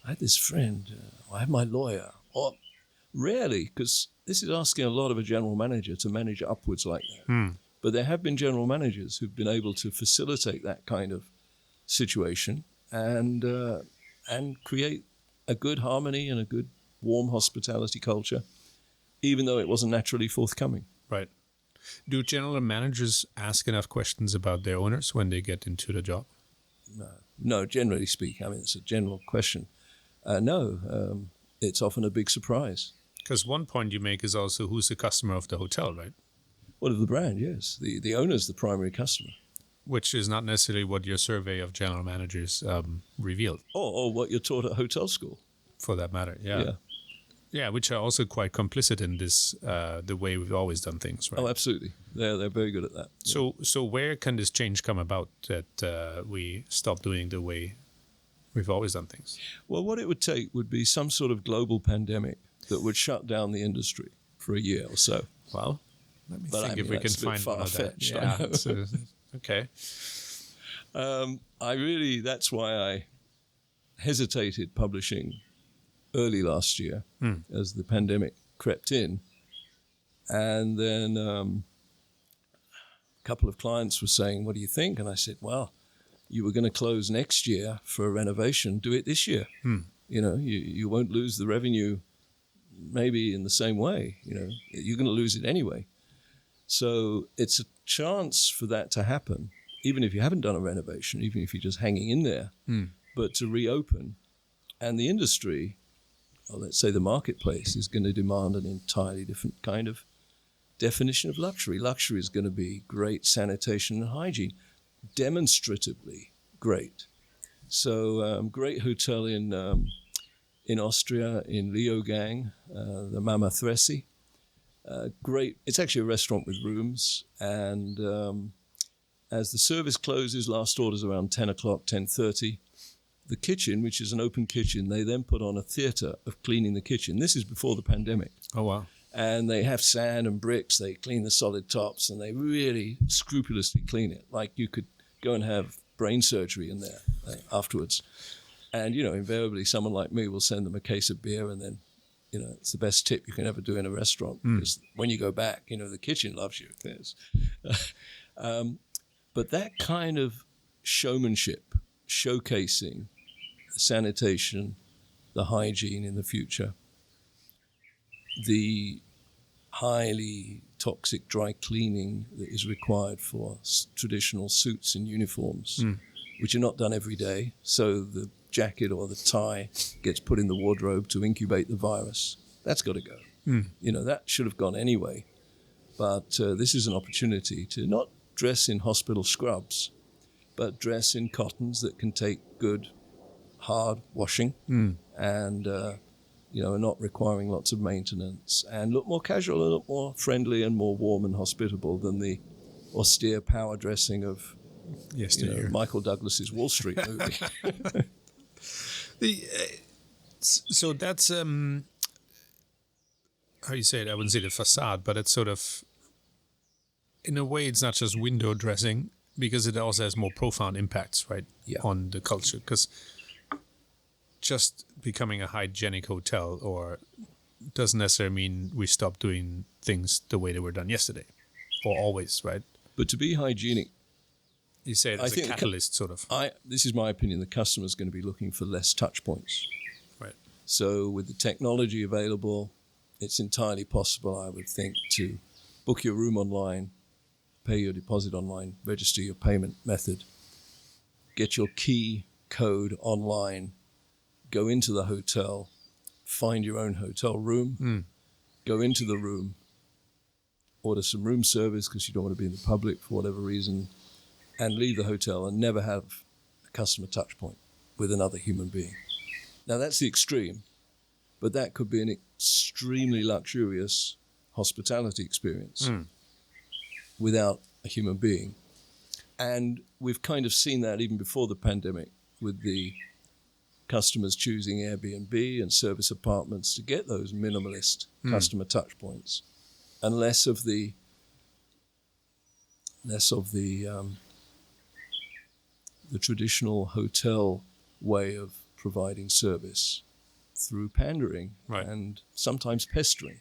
I had this friend, I had my lawyer. Or rarely, because this is asking a lot of a general manager to manage upwards like that. But there have been general managers who've been able to facilitate that kind of situation and create a good harmony and a good warm hospitality culture, even though it wasn't naturally forthcoming. Right. Do general managers ask enough questions about their owners when they get into the job? No, generally speaking. I mean, it's a general question. No, it's often a big surprise. Because one point you make is also who's the customer of the hotel, right? Well, of the brand, yes. The owner's the primary customer. Which is not necessarily what your survey of general managers revealed. Or what you're taught at hotel school. For that matter, yeah. Yeah, which are also quite complicit in this, the way we've always done things, right? Oh, absolutely. They're very good at that. So where can this change come about that we stop doing the way we've always done things? Well, what it would take would be some sort of global pandemic that would shut down the industry for a year or so. Well, let me think if we can find one of that. Yeah, okay. That's why I hesitated publishing early last year as the pandemic crept in. And then a couple of clients were saying, what do you think? And I said, well, you were going to close next year for a renovation. Do it this year. You won't lose the revenue maybe in the same way. You're going to lose it anyway. So it's a chance for that to happen, even if you haven't done a renovation, even if you're just hanging in there, but to reopen. And the industry, or let's say the marketplace, is going to demand an entirely different kind of definition of luxury. Luxury is going to be great sanitation and hygiene, demonstratively great. So great hotel in Austria, in Leogang, the Mama Thresi. Great. It's actually a restaurant with rooms. And as the service closes, last order's around 10 o'clock, 10:30. The kitchen, which is an open kitchen, they then put on a theater of cleaning the kitchen. This is before the pandemic. Oh, wow. And they have sand and bricks. They clean the solid tops, and they really scrupulously clean it. Like you could go and have brain surgery in there afterwards. And, invariably someone like me will send them a case of beer, and then, it's the best tip you can ever do in a restaurant. Because when you go back, the kitchen loves you. But that kind of showmanship, showcasing the sanitation, the hygiene in the future, the highly toxic dry cleaning that is required for traditional suits and uniforms, which are not done every day. So the jacket or the tie gets put in the wardrobe to incubate the virus. That's got to go. That should have gone anyway. But this is an opportunity to not dress in hospital scrubs, but dress in cottons that can take good, hard washing and, are not requiring lots of maintenance and look more casual and look more friendly and more warm and hospitable than the austere power dressing of Michael Douglas's Wall Street movie. So that's, how you say it, I wouldn't say the facade, but it's sort of, in a way, it's not just window dressing, because it also has more profound impacts, right, on the culture. Because just becoming a hygienic hotel or doesn't necessarily mean we stop doing things the way they were done yesterday or always, right? But to be hygienic, you say it as a catalyst, sort of. This is my opinion, the customer's going to be looking for less touch points. Right. So with the technology available, it's entirely possible, I would think, to book your room online, pay your deposit online, register your payment method, get your key code online, go into the hotel, find your own hotel room, go into the room, order some room service because you don't want to be in the public for whatever reason, and leave the hotel and never have a customer touch point with another human being. Now that's the extreme, but that could be an extremely luxurious hospitality experience without a human being. And we've kind of seen that even before the pandemic with the customers choosing Airbnb and service apartments to get those minimalist customer touch points, and less of the traditional hotel way of providing service through pandering and sometimes pestering.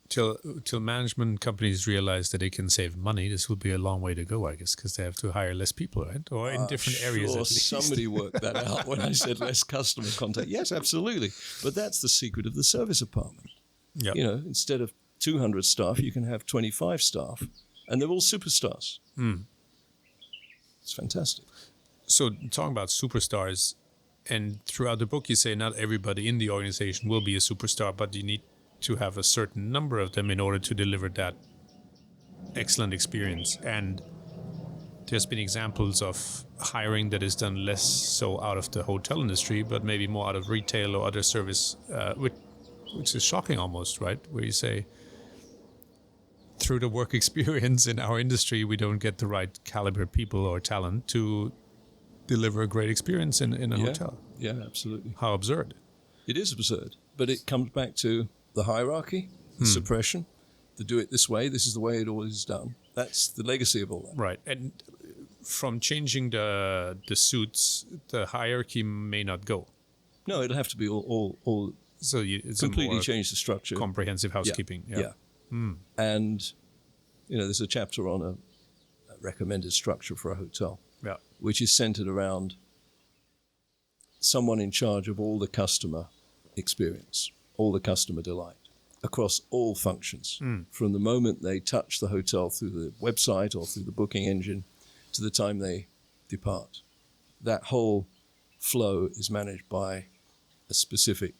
Till management companies realize that they can save money, this would be a long way to go, I guess, because they have to hire less people, right? Or in different areas at least. Somebody worked that out when I said less customer contact. Yes, absolutely. But that's the secret of the service apartment. Yep. Instead of 200 staff, you can have 25 staff, and they're all superstars. It's fantastic. So talking about superstars, and throughout the book you say not everybody in the organization will be a superstar, but you need to have a certain number of them in order to deliver that excellent experience. And there's been examples of hiring that is done less so out of the hotel industry, but maybe more out of retail or other service, which is shocking almost, right? Where you say, through the work experience in our industry, we don't get the right caliber people or talent to deliver a great experience in a hotel. Yeah, absolutely. How absurd. It is absurd, but it comes back to the hierarchy, the suppression, to do it this way. This is the way it always is done. That's the legacy of all that. Right. And from changing the suits, the hierarchy may not go. No, it'll have to be all so it's completely change the structure. Comprehensive housekeeping. Yeah. And, there's a chapter on a recommended structure for a hotel, which is centered around someone in charge of all the customer experience, all the customer delight across all functions, from the moment they touch the hotel through the website or through the booking engine to the time they depart. That whole flow is managed by a specific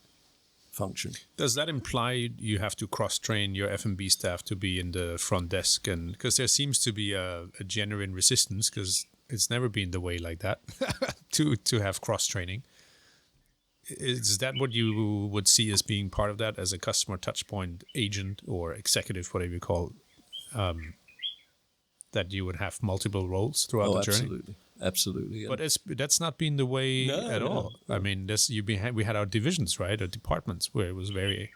function. Does that imply you have to cross-train your F&B staff to be in the front desk? And because there seems to be a genuine resistance, because it's never been the way like that, to have cross-training. Is that what you would see as being part of that, as a customer touchpoint agent or executive, whatever you call that you would have multiple roles throughout the journey? Absolutely. But that's not been the way at all. No. I mean, we had our divisions, right, or departments where it was very...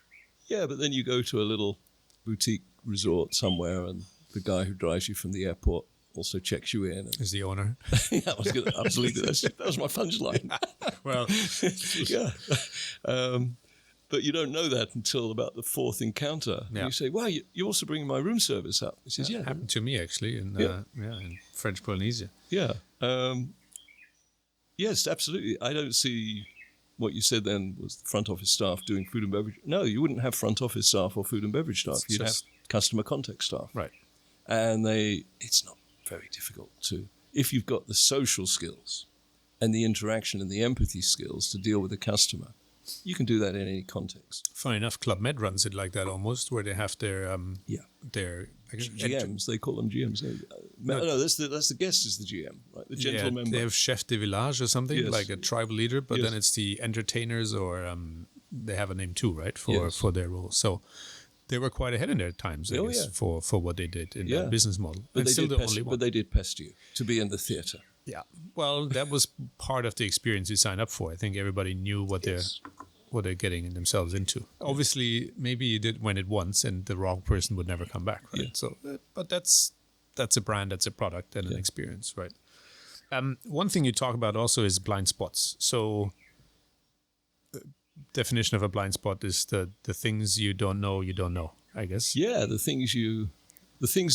Yeah, but then you go to a little boutique resort somewhere and the guy who drives you from the airport also checks you in. Is the owner. Yeah, I was going to absolutely... That was my punchline. Well... Yeah. But you don't know that until about the fourth encounter. Yeah. You say, "Wow, you're also bringing my room service up." He says, "Yeah." It happened to me, actually, in French Polynesia. Yeah. Yes, absolutely. I don't see what you said then was the front office staff doing food and beverage. No, you wouldn't have front office staff or food and beverage staff. You'd have customer contact staff. Right. And it's not very difficult to, if you've got the social skills and the interaction and the empathy skills to deal with the customer, you can do that in any context. Funny enough, Club Med runs it like that almost, where they have their GMs. They call them GMs. No, that's the guest is the GM, right? The gentle member. They have chef de village or something, like a tribal leader, but then it's the entertainers, or they have a name too, right, for their role. So they were quite ahead in their times, I guess, for what they did in that business model. But they did pest you to be in the theatre. Yeah, well, that was part of the experience you signed up for. I think everybody knew what they're getting themselves into. Obviously, maybe you went it once, and the wrong person would never come back, right? Yeah. So, but that's a brand, that's a product, and an experience, right? One thing you talk about also is blind spots. So, definition of a blind spot is the things you don't know, I guess. Yeah, the things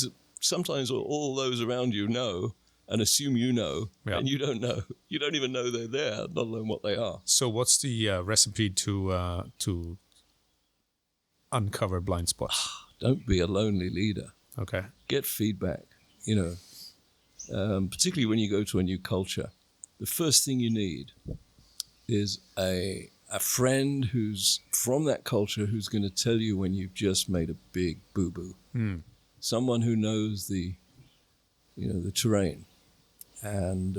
that sometimes all those around you know and assume you know, and you don't know. You don't even know they're there, not alone what they are. So what's the recipe to uncover blind spots? Don't be a lonely leader. Okay. Get feedback, particularly when you go to a new culture. The first thing you need is a friend who's from that culture who's going to tell you when you've just made a big boo-boo. Someone who knows the terrain. And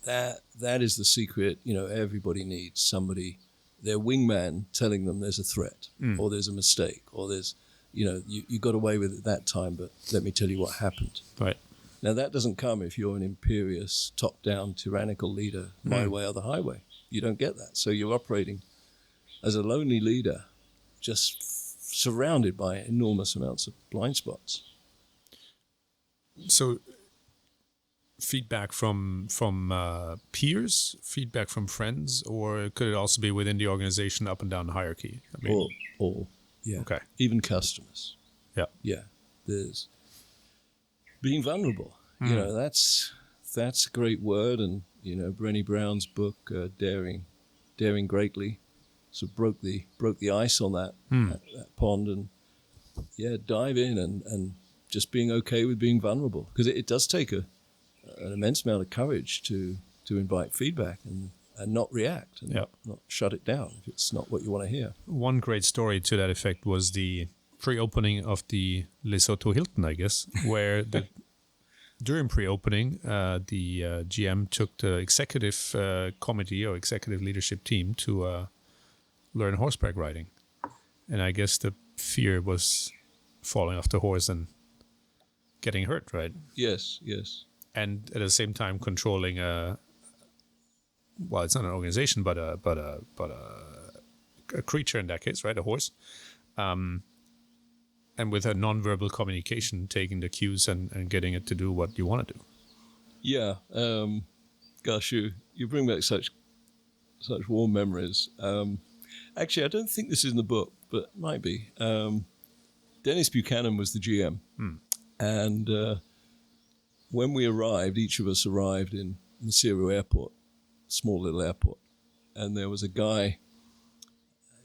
that is the secret. Everybody needs somebody, their wingman, telling them there's a threat or there's a mistake or there's, you got away with it that time, but let me tell you what happened. Right. Now, that doesn't come if you're an imperious, top-down, tyrannical leader, my way or the highway. You don't get that. So you're operating as a lonely leader, just surrounded by enormous amounts of blind spots. So feedback from peers, feedback from friends, or could it also be within the organization up and down the hierarchy? I mean, all, yeah. Okay. Even customers. Yeah. Yeah. There's being vulnerable. That's a great word. And, Brené Brown's book, Daring Greatly, sort of broke the ice on that pond, and dive in and just being okay with being vulnerable, because it does take an immense amount of courage to invite feedback and not react and not shut it down if it's not what you want to hear. One great story to that effect was the pre-opening of the Lesotho Hilton, I guess, where during pre-opening, the GM took the executive committee or executive leadership team to learn horseback riding. And I guess the fear was falling off the horse and getting hurt, right? Yes. And at the same time controlling it's not an organization, but a creature in that case, right? A horse. And with a non-verbal communication, taking the cues and getting it to do what you want to do. Yeah. Gosh, you bring back such warm memories. Actually, I don't think this is in the book, but it might be. Dennis Buchanan was the GM. And when we arrived, each of us arrived in Maseru Airport. small little airport. And there was a guy,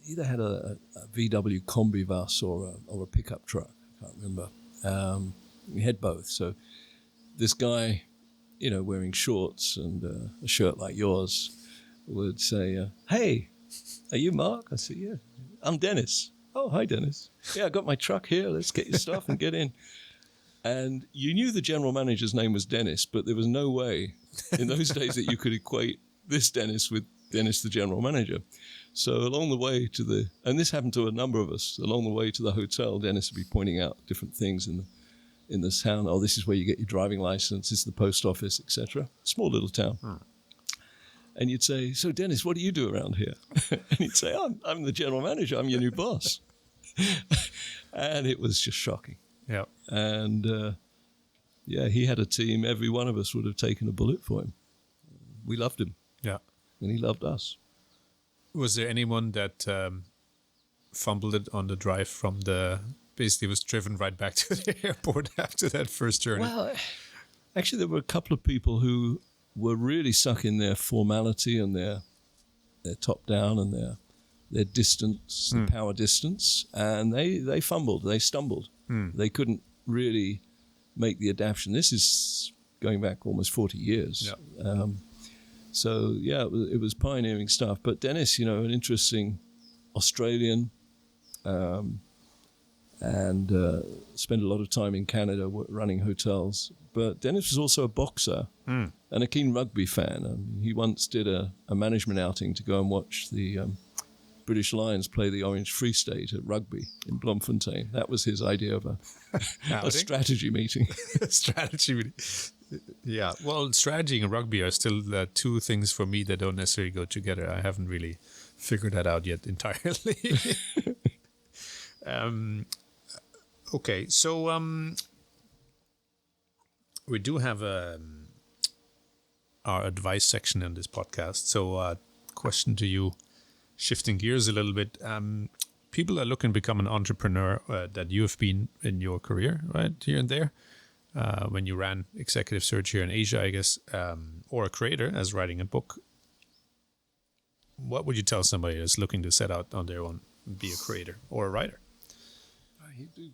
either had a VW combi bus or a pickup truck. I can't remember. We had both. So this guy, wearing shorts and a shirt like yours, would say, "Hey, are you Mark?" I said, "Yeah." "I'm Dennis." "Oh, hi, Dennis." "Yeah, I got my truck here. Let's get your stuff and get in." And you knew the general manager's name was Dennis, but there was no way in those days that you could equate this Dennis with Dennis, the general manager. So along the way and this happened to a number of us, along the way to the hotel, Dennis would be pointing out different things in the town. "Oh, this is where you get your driving license. This is the post office, etc." Small little town. And you'd say, "So, Dennis, what do you do around here?" And he'd say, I'm the general manager. I'm your new boss." And it was just shocking. Yeah. And, he had a team. Every one of us would have taken a bullet for him. We loved him. Yeah. And he loved us. Was there anyone that fumbled it on the drive from basically was driven right back to the airport after that first journey? Well, actually, there were a couple of people who were really stuck in their formality and their top down and their distance, the power distance, and they fumbled, they stumbled. They couldn't really make the adaptation. This is going back almost 40 years. Yeah. It was pioneering stuff. But Dennis, an interesting Australian, and spent a lot of time in Canada running hotels. But Dennis was also a boxer and a keen rugby fan. He once did a management outing to go and watch the British Lions play the Orange Free State at rugby in Bloemfontein. That was his idea of a strategy meeting. Strategy meeting. Yeah. Well, strategy and rugby are still two things for me that don't necessarily go together. I haven't really figured that out yet entirely. Okay, so we do have our advice section in this podcast. So, question to you, shifting gears a little bit. People are looking to become an entrepreneur that you have been in your career, right, here and there. When you ran executive search here in Asia, I guess, or a creator as writing a book. What would you tell somebody that's looking to set out on their own and be a creator or a writer? You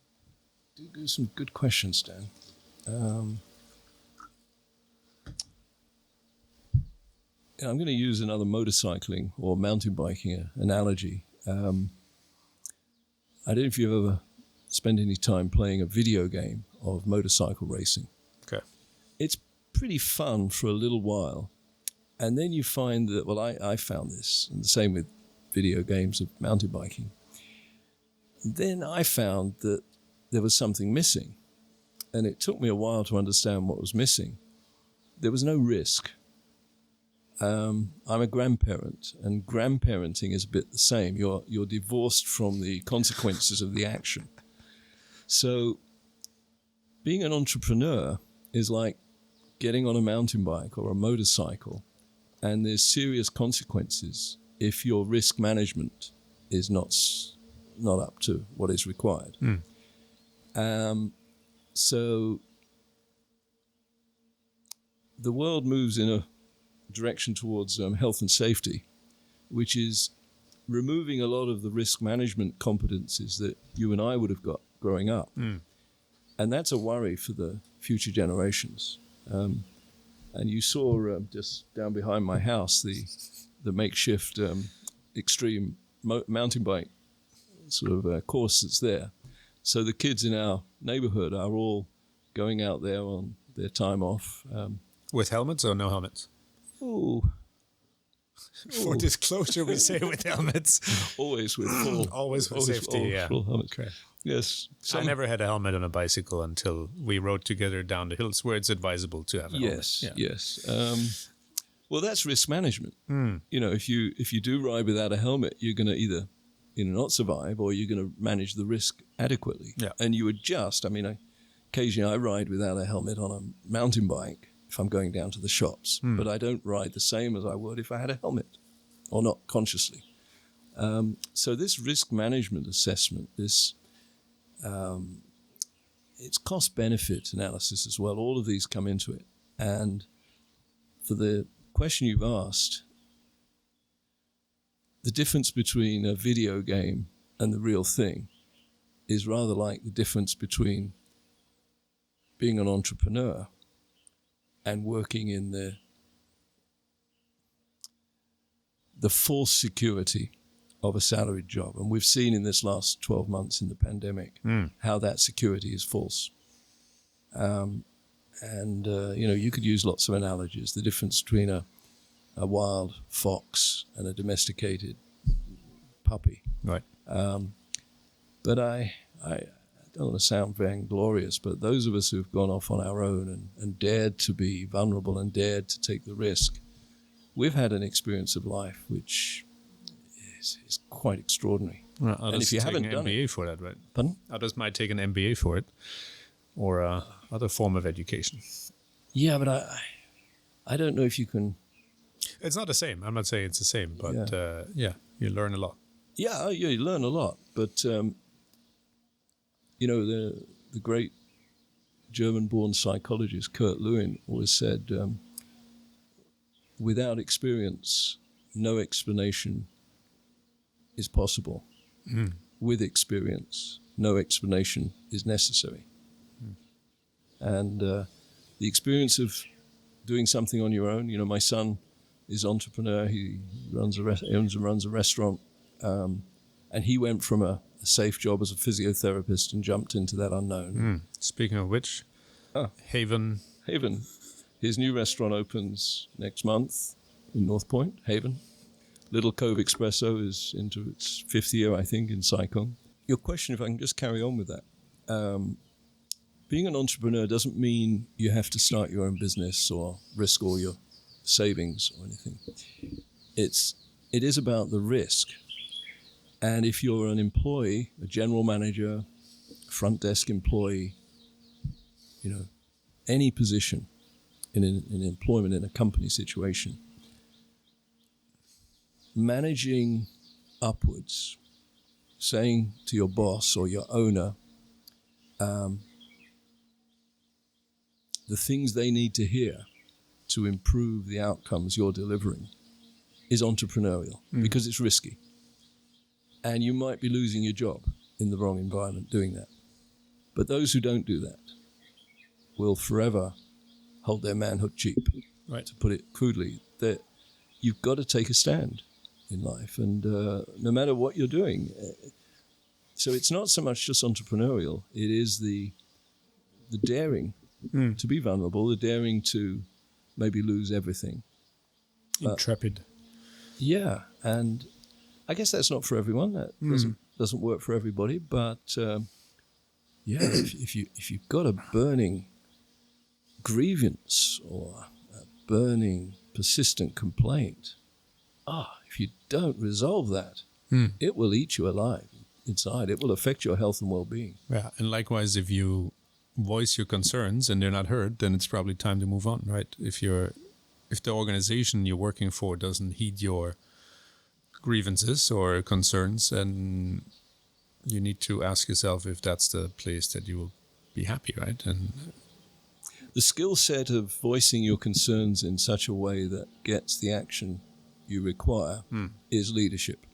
do some good questions, Dan. I'm going to use another motorcycling or mountain biking analogy. I don't know if you've ever spent any time playing a video game of motorcycle racing. Okay. It's pretty fun for a little while. And then you find that, I found this, and the same with video games of mountain biking. Then I found that there was something missing. And it took me a while to understand what was missing. There was no risk. I'm a grandparent, and grandparenting is a bit the same. You're divorced from the consequences of the action. So being an entrepreneur is like getting on a mountain bike or a motorcycle, and there's serious consequences if your risk management is not up to what is required. So the world moves in a direction towards health and safety, which is removing a lot of the risk management competencies that you and I would have got growing up. And that's a worry for the future generations. And you saw just down behind my house the makeshift extreme mountain bike sort of course that's there. So the kids in our neighborhood are all going out there on their time off. With helmets or no helmets? For disclosure, we say with helmets. Always with full. Always with safety, yeah. Full helmets. Okay. Yes. I never had a helmet on a bicycle until we rode together down the hills where it's advisable to have a helmet. Yes. Well, that's risk management. If you do ride without a helmet, you're going to either not survive or you're going to manage the risk adequately. Yeah. And you adjust. Occasionally I ride without a helmet on a mountain bike if I'm going down to the shops, but I don't ride the same as I would if I had a helmet, or not consciously. So this risk management assessment, it's cost-benefit analysis as well. All of these come into it. And for the question you've asked, the difference between a video game and the real thing is rather like the difference between being an entrepreneur and working in the false security of a salaried job. And we've seen in this last 12 months in the pandemic how that security is false. You could use lots of analogies. The difference between a wild fox and a domesticated puppy. Right. But I don't want to sound vainglorious, but those of us who've gone off on our own and dared to be vulnerable and dared to take the risk, we've had an experience of life which is quite extraordinary. Well, and if you haven't done MBA it, for that, right? pardon? Others might take an MBA for it, or other form of education. Yeah, but I don't know if you can. It's not the same. I'm not saying it's the same, but you learn a lot. Yeah, you learn a lot, but the great German-born psychologist Kurt Lewin always said, without experience, no explanation is possible. With experience, no explanation is necessary. And the experience of doing something on your own, my son is an entrepreneur. He owns and runs a restaurant. And he went from a safe job as a physiotherapist and jumped into that unknown. Speaking of which, Haven. His new restaurant opens next month in North Point, Haven. Little Cove Espresso is into its 5th year, I think, in Saikong. Your question, if I can just carry on with that. Being an entrepreneur doesn't mean you have to start your own business or risk all your savings or anything. It is about the risk. And if you're an employee, a general manager, front desk employee, any position in employment in a company situation, managing upwards, saying to your boss or your owner the things they need to hear to improve the outcomes you're delivering is entrepreneurial because it's risky. And you might be losing your job in the wrong environment doing that. But those who don't do that will forever hold their manhood cheap, right? To put it crudely. That you've got to take a stand in life, and no matter what you're doing. So it's not so much just entrepreneurial. It is the daring to be vulnerable, the daring to maybe lose everything. Intrepid. Yeah, and I guess that's not for everyone. That doesn't work for everybody. But if you've got a burning grievance or a burning persistent complaint, if you don't resolve that, it will eat you alive inside. It will affect your health and well-being. Yeah, and likewise, if you voice your concerns and they're not heard, then it's probably time to move on, right? If the organization you're working for doesn't heed your grievances or concerns, and you need to ask yourself if that's the place that you will be happy, right? And the skill set of voicing your concerns in such a way that gets the action you require is leadership,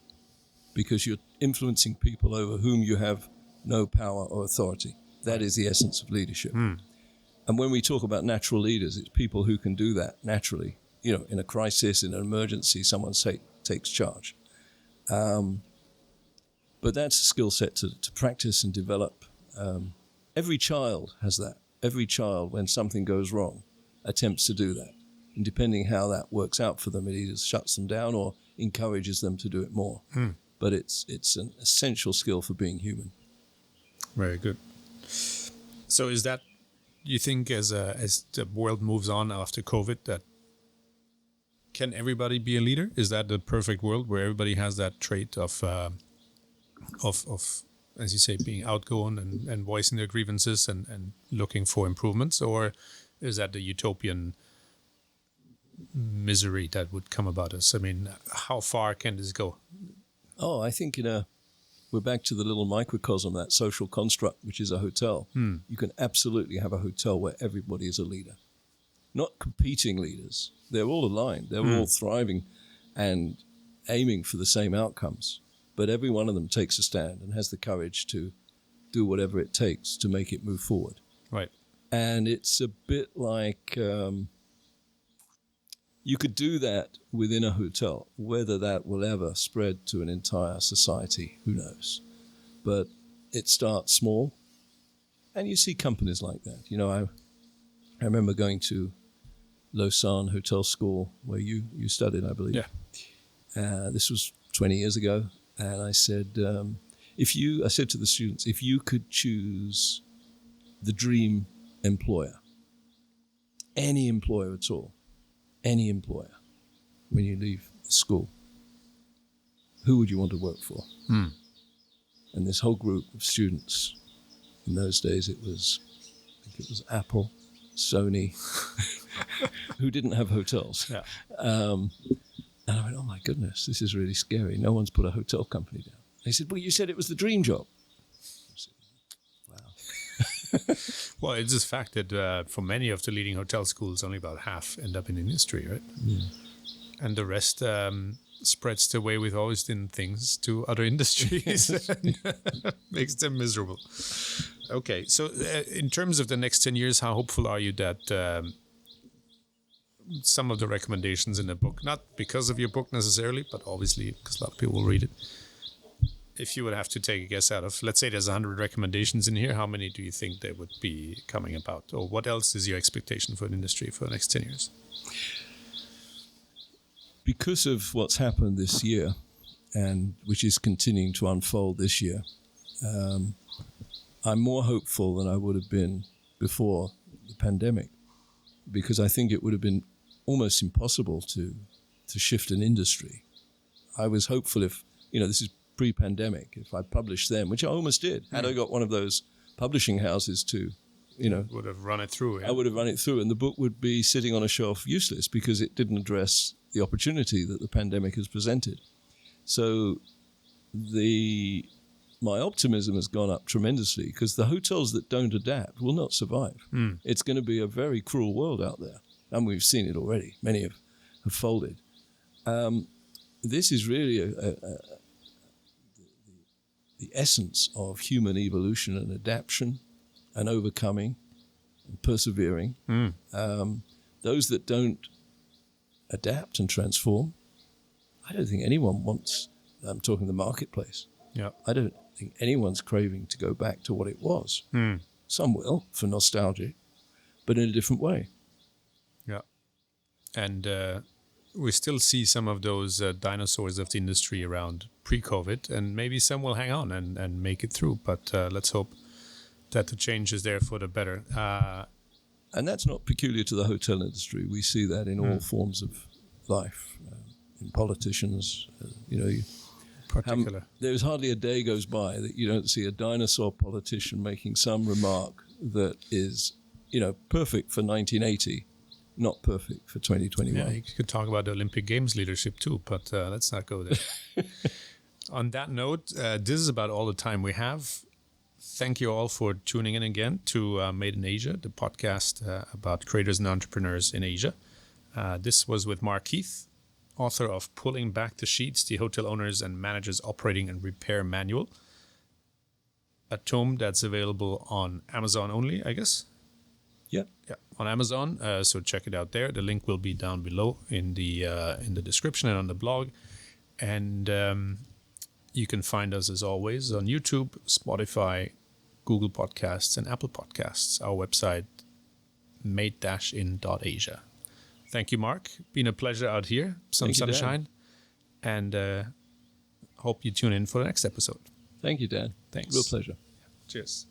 because you're influencing people over whom you have no power or authority. That is the essence of leadership. And when we talk about natural leaders, it's people who can do that naturally. In a crisis, in an emergency, someone takes charge. But that's a skill set to practice and develop. Every child has that. Every child, when something goes wrong, attempts to do that. And depending how that works out for them, it either shuts them down or encourages them to do it more. But it's an essential skill for being human. Very good. So is that, you think, as the world moves on after COVID, that can everybody be a leader? Is that the perfect world where everybody has that trait of as you say, being outgoing and voicing their grievances and looking for improvements? Or is that the utopian misery that would come about us? I mean, how far can this go? I think we're back to the little microcosm, that social construct, which is a hotel. You can absolutely have a hotel where everybody is a leader. not competing leaders. They're all aligned. They're all thriving and aiming for the same outcomes. But every one of them takes a stand and has the courage to do whatever it takes to make it move forward. Right. And it's a bit like you could do that within a hotel. Whether that will ever spread to an entire society, who knows? But it starts small, and you see companies like that. You know, I remember going to Lausanne Hotel School, where you studied, I believe. Yeah. This was 20 years ago, and I said, I said to the students, if you could choose the dream employer, any employer at all, any employer, when you leave school, who would you want to work for? And this whole group of students, in those days I think it was Apple, Sony, who didn't have hotels. Yeah. And I went, oh my goodness, this is really scary. No one's put a hotel company down. They said, well, you said it was the dream job. I said, wow. Well, it's just fact that for many of the leading hotel schools, only about half end up in industry, right? Yeah. And the rest spreads the way we've always done things to other industries and makes them miserable. Okay, so in terms of the next 10 years, how hopeful are you that some of the recommendations in the book, not because of your book necessarily, but obviously because a lot of people will read it, if you would have to take a guess out of, let's say there's 100 recommendations in here, how many do you think there would be coming about? Or what else is your expectation for the industry for the next 10 years? Because of what's happened this year, and which is continuing to unfold this year, I'm more hopeful than I would have been before the pandemic, because I think it would have been almost impossible to shift an industry. I was hopeful if, this is pre-pandemic, if I published them, which I almost did, had I got one of those publishing houses to, would have run it through. Yeah? I would have run it through, and the book would be sitting on a shelf useless because it didn't address the opportunity that the pandemic has presented. So my optimism has gone up tremendously, because the hotels that don't adapt will not survive. It's going to be a very cruel world out there, and we've seen it already. Many have folded. This is really the essence of human evolution and adaptation and overcoming and persevering. Those that don't adapt and transform, I don't think anyone wants, I'm talking the marketplace. Yeah. I don't think anyone's craving to go back to what it was. Some will, for nostalgia, but in a different way. Yeah. And we still see some of those dinosaurs of the industry around pre-COVID, and maybe some will hang on and make it through. But let's hope that the change is there for the better. And that's not peculiar to the hotel industry. We see that in all forms of life, in politicians, Particular. There's hardly a day goes by that you don't see a dinosaur politician making some remark that is, perfect for 1980, not perfect for 2021. Yeah, you could talk about the Olympic Games leadership too, but let's not go there. On that note, this is about all the time we have. Thank you all for tuning in again to Made in Asia, the podcast about creators and entrepreneurs in Asia. This was with Mark Keith, author of Pulling Back the Sheets, the Hotel Owners and Managers Operating and Repair Manual, a tome that's available on Amazon only, I guess. Yeah, on Amazon. So check it out there. The link will be down below in the description and on the blog. And you can find us, as always, on YouTube, Spotify, Google Podcasts, and Apple Podcasts. Our website, made-in.asia. Thank you, Mark. Been a pleasure out here. Some sunshine. And hope you tune in for the next episode. Thank you, Dan. Thanks. Real pleasure. Cheers.